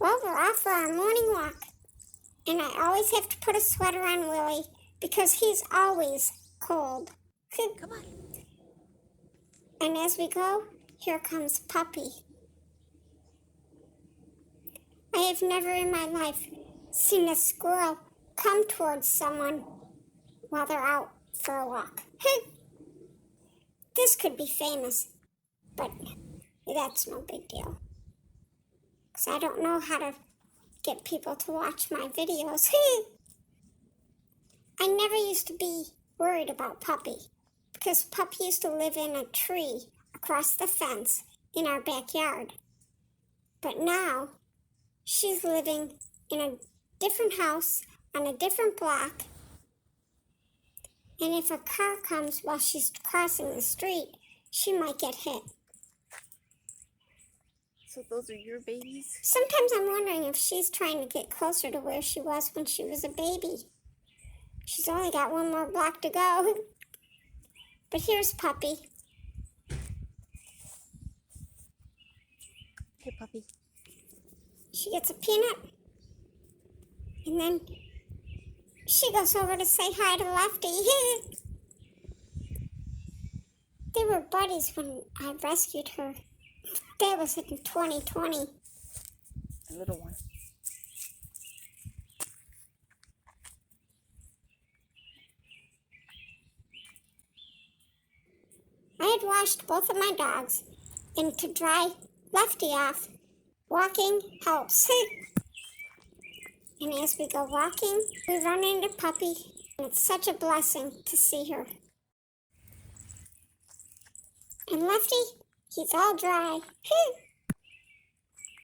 Well, we're off for our morning walk. And I always have to put a sweater on Willie because he's always cold. Come on. And as we go, here comes Puppy. I have never in my life seen a squirrel come towards someone while they're out for a walk. This could be famous, but that's no big deal. Because I don't know how to get people to watch my videos. I never used to be worried about Puppy because Puppy used to live in a tree across the fence in our backyard. But now she's living in a different house on a different block. And if a car comes while she's crossing the street, she might get hit. So those are your babies? Sometimes I'm wondering if she's trying to get closer to where she was when she was a baby. She's only got one more block to go. But here's Puppy. Here, Puppy. She gets a peanut. And then she goes over to say hi to Lefty. They were buddies when I rescued her. That was in 2020. The little one. I had washed both of my dogs, and to dry Lefty off, walking helps. And as we go walking, we run into Puppy, and it's such a blessing to see her. And Lefty, he's all dry.